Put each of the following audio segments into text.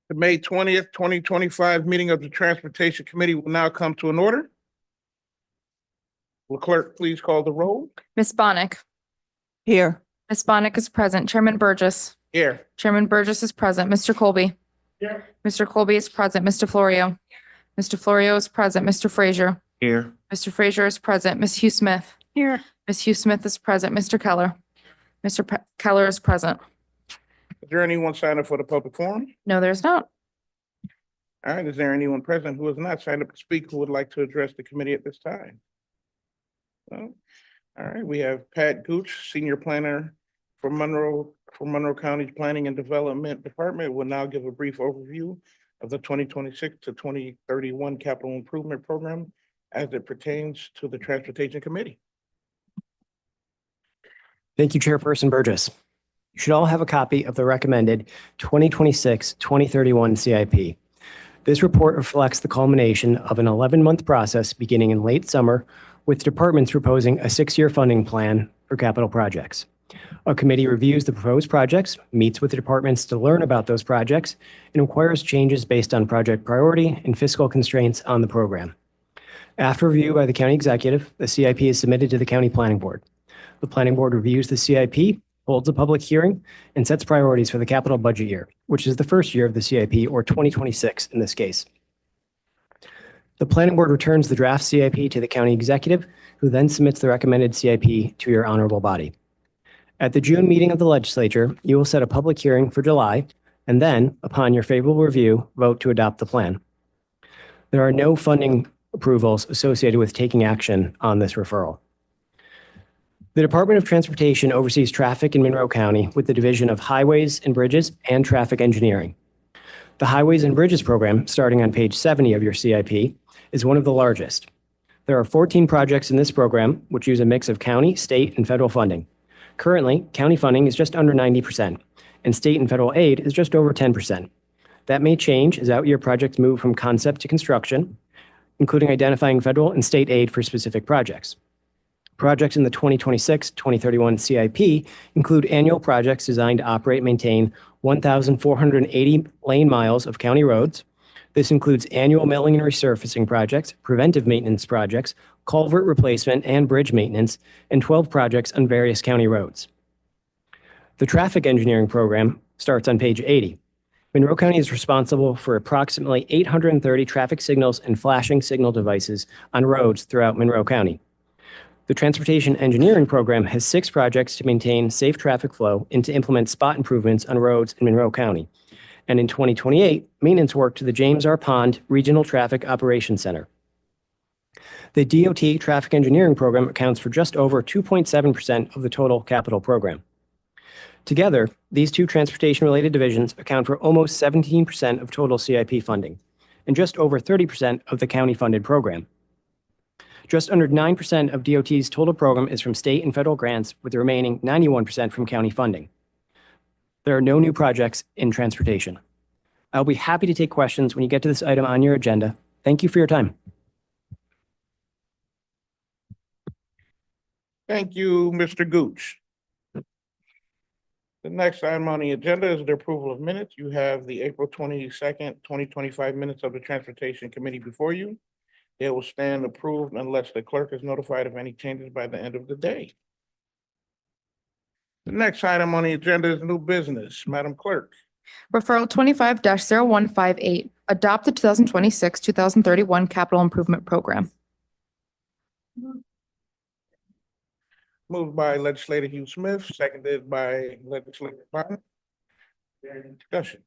The May 20th, 2025 meeting of the Transportation Committee will now come to an order. Will clerk please call the roll? Ms. Bonnick. Here. Ms. Bonnick is present. Chairman Burgess. Here. Chairman Burgess is present. Mr. Colby. Here. Mr. Colby is present. Mr. Florio. Mr. Florio is present. Mr. Frazier. Here. Mr. Frazier is present. Ms. Hugh Smith. Here. Ms. Hugh Smith is present. Mr. Keller. Keller is present. Is there anyone signed up for the public forum? No, there's not. All right, is there anyone present who has not signed up to speak who would like to address the committee at this time? No? All right, we have Pat Gooch, Senior Planner for Monroe County's Planning and Development Department, will now give a brief overview of the 2026 to 2031 Capital Improvement Program as it pertains to the Transportation Committee. Thank you, Chairperson Burgess. You should all have a copy of the recommended 2026-2031 CIP. This report reflects the culmination of an 11-month process beginning in late summer, with departments proposing a 6-year funding plan for capital projects. A committee reviews the proposed projects, meets with the departments to learn about those projects, and requires changes based on project priority and fiscal constraints on the program. After review by the county executive, the CIP is submitted to the county planning board. The planning board reviews the CIP, holds a public hearing, and sets priorities for the capital budget year, which is the first year of the CIP, or 2026 in this case. The planning board returns the draft CIP to the county executive, who then submits the recommended CIP to your honorable body. At the June meeting of the legislature, you will set a public hearing for July, and then, upon your favorable review, vote to adopt the plan. There are no funding approvals associated with taking action on this referral. The Department of Transportation oversees traffic in Monroe County with the Division of Highways and Bridges and Traffic Engineering. The Highways and Bridges program, starting on page 70 of your CIP, is one of the largest. There are 14 projects in this program, which use a mix of county, state, and federal funding. Currently, county funding is just under 90%, and state and federal aid is just over 10%. That may change as out-year projects move from concept to construction, including identifying federal and state aid for specific projects. Projects in the 2026-2031 CIP include annual projects designed to operate and maintain 1,480 lane miles of county roads. This includes annual milling and resurfacing projects, preventive maintenance projects, culvert replacement, and bridge maintenance, and 12 projects on various county roads. The traffic engineering program starts on page 80. Monroe County is responsible for approximately 830 traffic signals and flashing signal devices on roads throughout Monroe County. The Transportation Engineering Program has 6 projects to maintain safe traffic flow and to implement spot improvements on roads in Monroe County. And in 2028, maintenance work to the James R. Pond Regional Traffic Operations Center. The DOT Traffic Engineering Program accounts for just over 2.7% of the total capital program. Together, these two transportation-related divisions account for almost 17% of total CIP funding and just over 30% of the county-funded program. Just under 9% of DOT's total program is from state and federal grants, with the remaining 91% from county funding. There are no new projects in transportation. I'll be happy to take questions when you get to this item on your agenda, Thank you for your time. Thank you, Mr. Gooch. The next item on the agenda is the approval of minutes. You have the April 22nd, 2025 minutes of the Transportation Committee before you. They will stand approved unless the clerk is notified of any changes by the end of the day. The next item on the agenda is new business. Madam Clerk. Referral 25-0158, adopt the 2026-2031 capital improvement program. Moved by legislator Hugh Smith, seconded by legislator Bonner. Any discussion?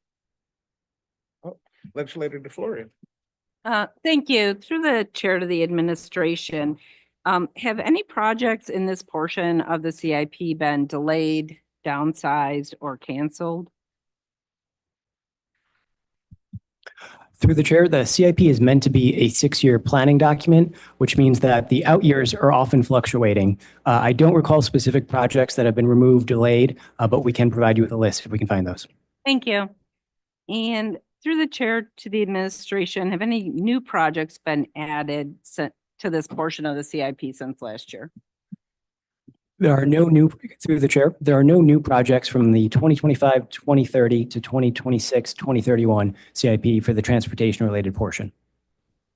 Oh, Legislator DeFlorio. Thank you. Through the chair to the administration, have any projects in this portion of the CIP been delayed, downsized, or canceled? Through the chair, the CIP is meant to be a 6-year planning document, which means that the out years are often fluctuating. I don't recall specific projects that have been removed, delayed, but we can provide you with a list if we can find those. Thank you. And through the chair to the administration, have any new projects been added to this portion of the CIP since last year? There are no new, through the chair, there are no new projects from the 2025, 2030 to 2026, 2031 CIP for the transportation-related portion.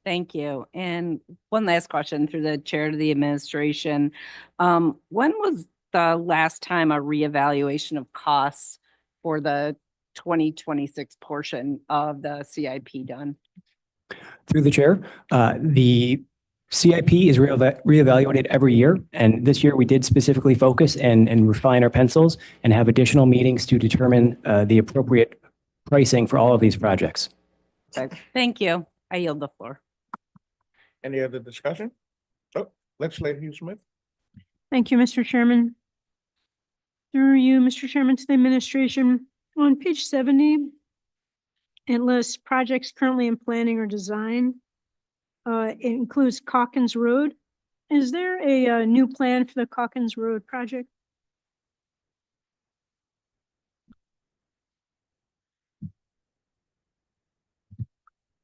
Thank you. And one last question through the chair to the administration. When was the last time a reevaluation of costs for the 2026 portion of the CIP done? Through the chair, the CIP is reevaluated every year, and this year we did specifically focus and refine our pencils and have additional meetings to determine the appropriate pricing for all of these projects. Okay. Thank you. I yield the floor. Any other discussion? Oh, legislator Hugh Smith. Thank you, Mr. Chairman. Through you, Mr. Chairman, to the administration, on page 70, it lists projects currently in planning or design. It includes Calkins Road. Is there a new plan for the Calkins Road project?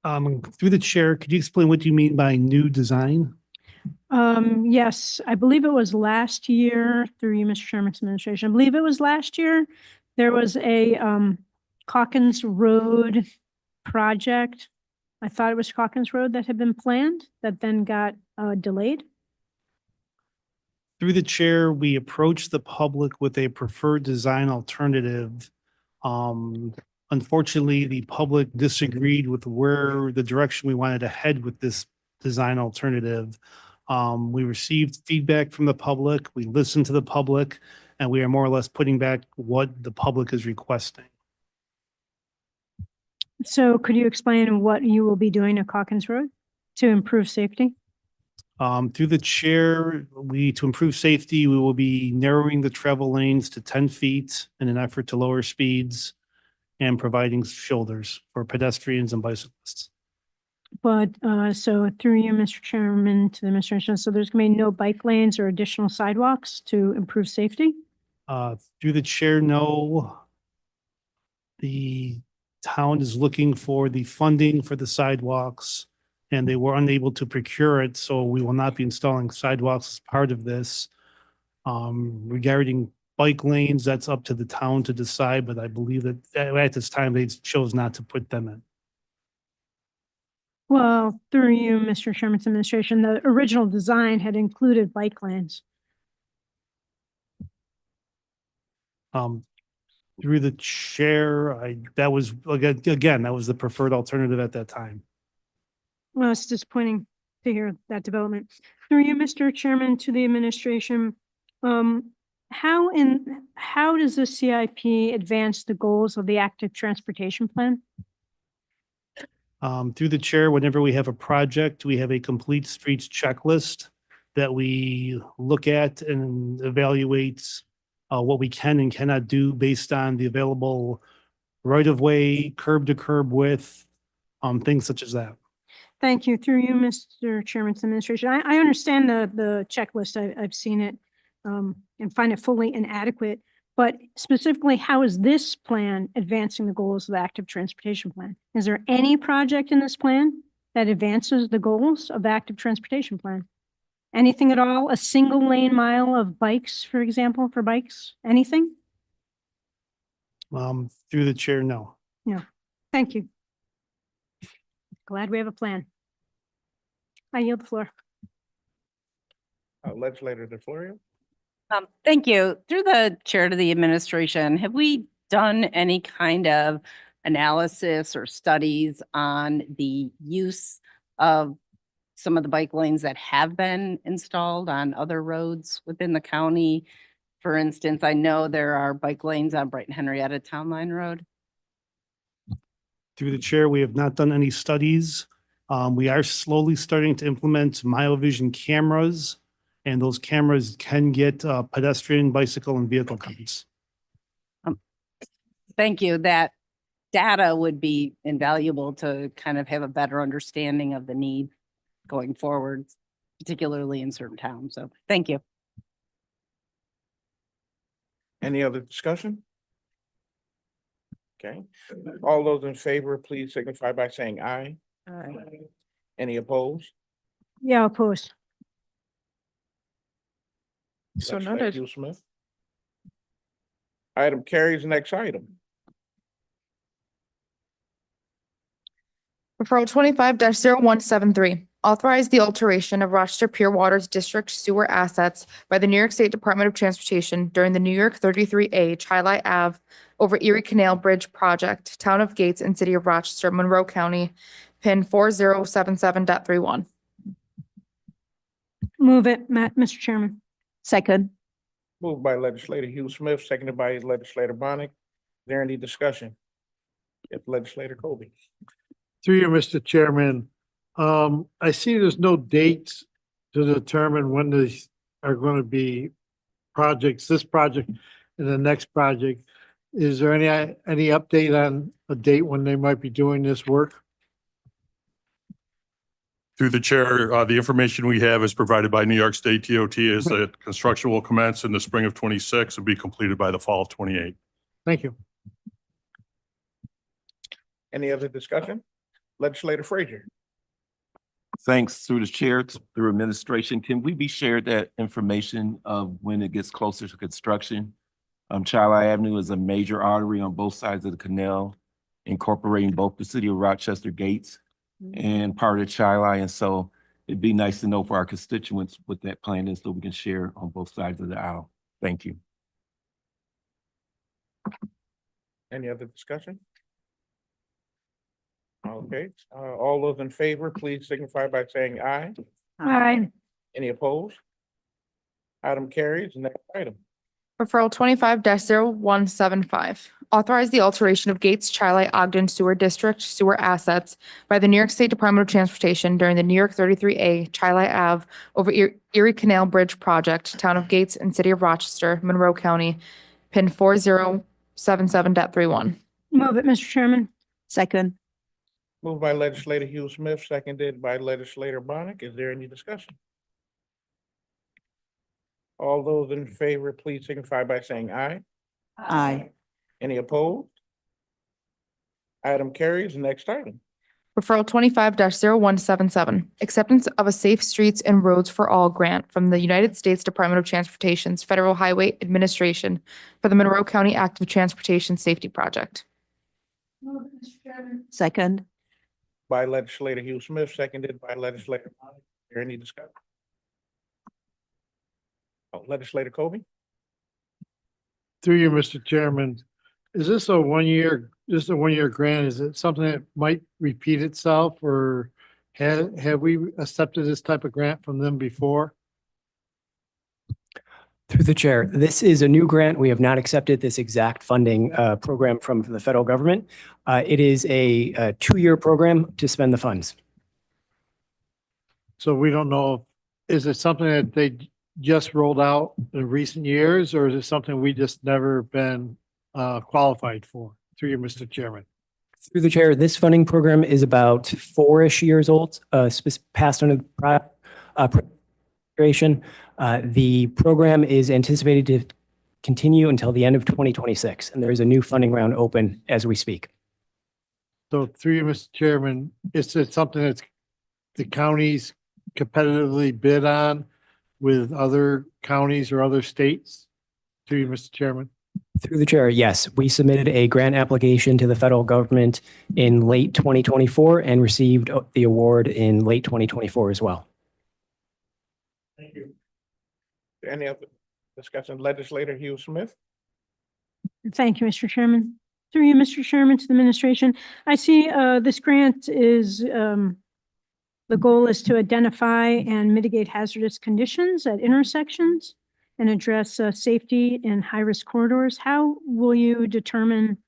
Through the chair, could you explain what you mean by new design? Yes, I believe it was last year through you, Mr. Chairman's administration. I believe it was last year. There was a Calkins Road project. I thought it was Calkins Road that had been planned that then got delayed. Through the chair, we approached the public with a preferred design alternative. Unfortunately, the public disagreed with where the direction we wanted to head with this design alternative. We received feedback from the public, we listened to the public, and we are more or less putting back what the public is requesting. So could you explain what you will be doing at Calkins Road to improve safety? Through the chair, to improve safety, we will be narrowing the travel lanes to 10 feet in an effort to lower speeds and providing shoulders for pedestrians and bicyclists. But so through you, Mr. Chairman, to the administration, so there's going to be no bike lanes or additional sidewalks to improve safety? Through the chair, no. The town is looking for the funding for the sidewalks, and they were unable to procure it, so we will not be installing sidewalks as part of this. Regarding bike lanes, that's up to the town to decide, but I believe that at this time, they chose not to put them in. Well, through you, Mr. Chairman's administration, the original design had included bike lanes. Through the chair, that was, again, that was the preferred alternative at that time. Well, it's disappointing to hear that development. Through you, Mr. Chairman, to the administration, how does the CIP advance the goals of the active transportation plan? Through the chair, whenever we have a project, we have a complete streets checklist that we look at and evaluate what we can and cannot do based on the available right-of-way, curb-to-curb width, things such as that. Thank you. Through you, Mr. Chairman's administration. I understand the checklist. I've seen it and find it fully inadequate. But specifically, how is this plan advancing the goals of the active transportation plan? Is there any project in this plan that advances the goals of the active transportation plan? Anything at all? A single lane mile of bikes, for example, for bikes? Anything? Through the chair, no. Thank you. Glad we have a plan. I yield the floor. Legislator DeFlorio. Thank you. Through the chair to the administration, have we done any kind of analysis or studies on the use of some of the bike lanes that have been installed on other roads within the county? For instance, I know there are bike lanes on Brighton Henrietta Town Line Road. Through the chair, we have not done any studies. We are slowly starting to implement mile vision cameras, and those cameras can get pedestrian, bicycle, and vehicle counts. Thank you. That data would be invaluable to kind of have a better understanding of the need going forward, particularly in certain towns. So thank you. Any other discussion? Okay, all those in favor, please signify by saying aye. Any opposed? Yeah, oppose. So Legislator noted. Hugh Smith. Item carries. Next item. Referral 25-0173, authorize the alteration of Rochester Pure Water's district sewer assets by the New York State Department of Transportation during the New York 33A Chi-Li Ave over Erie Canal Bridge project, Town of Gates and City of Rochester, Monroe County, PIN 4077.31. Move it, Mr. Chairman. Second. Moved by legislator Hugh Smith, seconded by legislator Bonnick. Is there any discussion? If legislator Kobe. Through you, Mr. Chairman, I see there's no dates to determine when these are going to be projects, this project and the next project. Is there any update on a date when they might be doing this work? Through the chair, the information we have is provided by New York State DOT is that construction will commence in the spring of 26 and be completed by the fall of 28. Thank you. Any other discussion? Legislator Frazier. Thanks through the chair, through administration. Can we be shared that information of when it gets closer to construction? Chi-Li Avenue is a major artery on both sides of the canal, incorporating both the city of Rochester gates and part of Chi-Li. And so it'd be nice to know for our constituents what that plan is so we can share on both sides of the aisle. Thank you. Any other discussion? Okay, all those in favor, please signify by saying aye. Aye. Any opposed? Item carries. Next item. Referral 25-0175, authorize the alteration of Gates Chi-Li Ogden Sewer District sewer assets by the New York State Department of Transportation during the New York 33A Chi-Li Ave over Erie Canal Bridge project, Town of Gates and City of Rochester, Monroe County, PIN 4077.31. Move it, Mr. Chairman. Second. Moved by legislator Hugh Smith, seconded by legislator Bonnick. Is there any discussion? All those in favor, please signify by saying aye. Aye. Any opposed? Item carries. Next item. Referral 25-0177, acceptance of a Safe Streets and Roads for All grant from the United States Department of Transportation's Federal Highway Administration for the Monroe County Active Transportation Safety Project. Move it, Mr. Chairman. Second. By legislator Hugh Smith, seconded by legislator Bonnick. Is there any discussion? Legislator Kobe. Through you, Mr. Chairman, is this a one-year grant? Is it something that might repeat itself, or have we accepted this type of grant from them before? Through the chair, this is a new grant. We have not accepted this exact funding program from the federal government. It is a two-year program to spend the funds. So we don't know, is it something that they just rolled out in recent years, or is it something we just never been qualified for? Through you, Mr. Chairman. Through the chair, this funding program is about 4-ish years old, passed under the administration. The program is anticipated to continue until the end of 2026, and there is a new funding round open as we speak. So through you, Mr. Chairman, is it something that's the counties competitively bid on with other counties or other states? To you, Mr. Chairman. Through the chair, yes, we submitted a grant application to the federal government in late 2024 and received the award in late 2024 as well. Thank you. Any other discussion? Legislator Hugh Smith? Thank you, Mr. Chairman. Through you, Mr. Chairman, to the administration. I see this grant is, the goal is to identify and mitigate hazardous conditions at intersections and address safety in high-risk corridors. How will you determine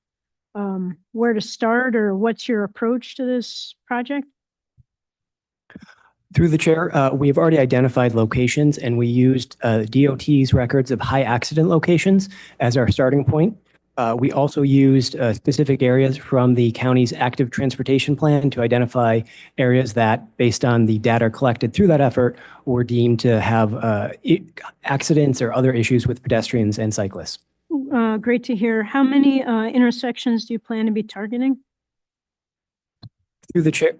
where to start, or what's your approach to this project? Through the chair, we have already identified locations and we used DOT's records of high accident locations as our starting point. We also used specific areas from the county's active transportation plan to identify areas that, based on the data collected through that effort, were deemed to have accidents or other issues with pedestrians and cyclists. Great to hear. How many intersections do you plan to be targeting? Through the chair,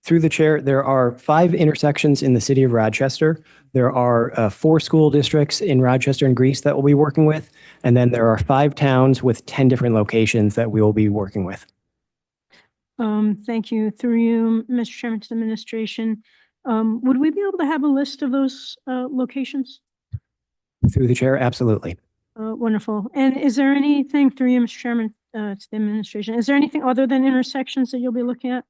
Through the chair, there are 5 intersections in the city of Rochester. There are 4 school districts in Rochester and Greece that we'll be working with. And then there are 5 towns with 10 different locations that we will be working with. Thank you. Through you, Mr. Chairman, to the administration. Would we be able to have a list of those locations? Through the chair, absolutely. Wonderful. And is there anything, through you, Mr. Chairman, to the administration, is there anything other than intersections that you'll be looking at?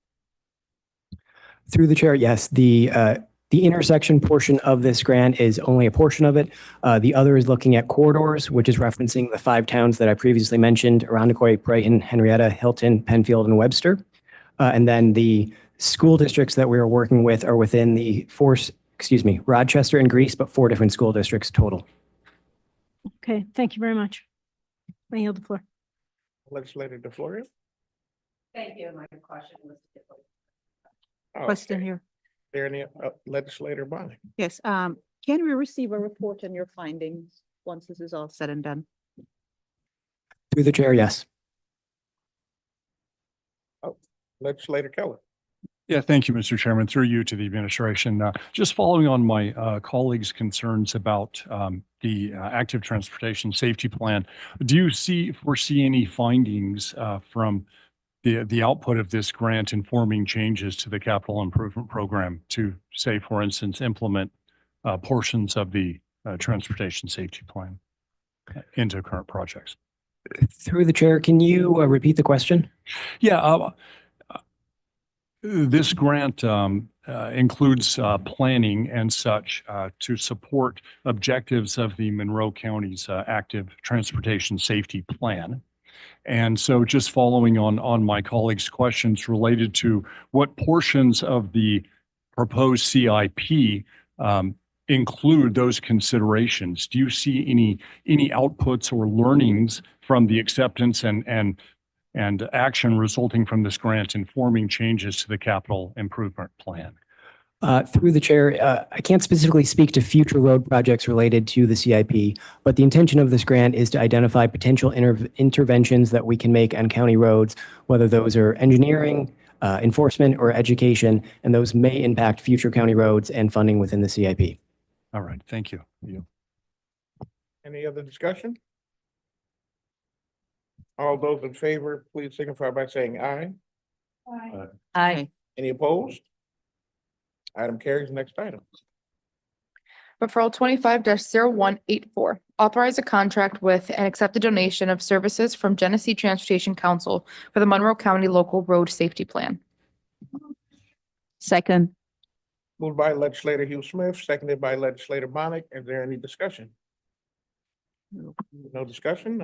Through the chair, yes. The intersection portion of this grant is only a portion of it. The other is looking at corridors, which is referencing the 5 towns that I previously mentioned: Irondequoit, Brighton, Henrietta, Hilton, Penfield, and Webster. And then the school districts that we are working with are within the Rochester and Greece, but 4 different school districts total. Okay, thank you very much. I yield the floor. Legislator DeFlorio? Thank you. My question was. Question Okay. here. Is there any legislator Bonnie? Yes, can we receive a report on your findings once this is all said and done? Through the chair, yes. Legislator Keller? Yeah, thank you, Mr. Chairman. Through you to the administration. Just following on my colleagues' concerns about the active transportation safety plan, do you foresee any findings from the output of this grant informing changes to the capital improvement program to, say, for instance, implement portions of the transportation safety plan into current projects? Through the chair, can you repeat the question? Yeah, this grant includes planning and such to support objectives of the Monroe County's active transportation safety plan. And so just following on my colleagues' questions related to what portions of the proposed CIP include those considerations. Do you see any outputs or learnings from the acceptance and action resulting from this grant informing changes to the capital improvement plan? Through the chair, I can't specifically speak to future road projects related to the CIP, but the intention of this grant is to identify potential interventions that we can make on county roads, whether those are engineering, enforcement, or education, and those may impact future county roads and funding within the CIP. All right, thank you. Any other discussion? All those in favor, please signify by saying aye. Aye. Any opposed? Item carries. Next item. Referral 25-0184, authorize a contract with and accept a donation of services from Genesee Transportation Council for the Monroe County Local Road Safety Plan. Second. Moved by legislator Hugh Smith, seconded by legislator Bonnick. Is there any discussion? No discussion.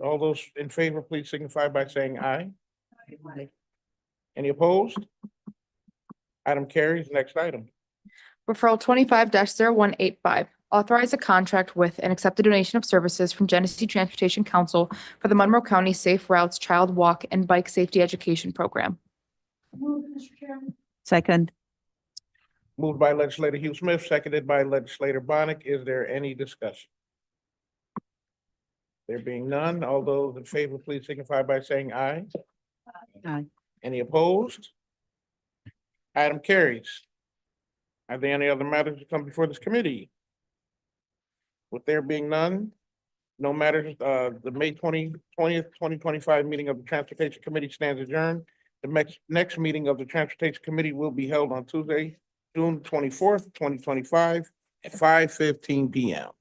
All those in favor, please signify by saying aye. Any opposed? Item carries. Next item. Referral 25-0185, authorize a contract with and accept a donation of services from Genesee Transportation Council for the Monroe County Safe Routes Child Walk and Bike Safety Education Program. Second. Moved by legislator Hugh Smith, seconded by legislator Bonnick. Is there any discussion? There being none, all those in favor, please signify by saying aye. Aye. Any opposed? Item carries. Are there any other matters to come before this committee? With there being none, no matters, the May 20th, 2025 meeting of the Transportation Committee stands adjourned. The next meeting of the Transportation Committee will be held on Tuesday, June 24th, 2025 at 5:15 PM.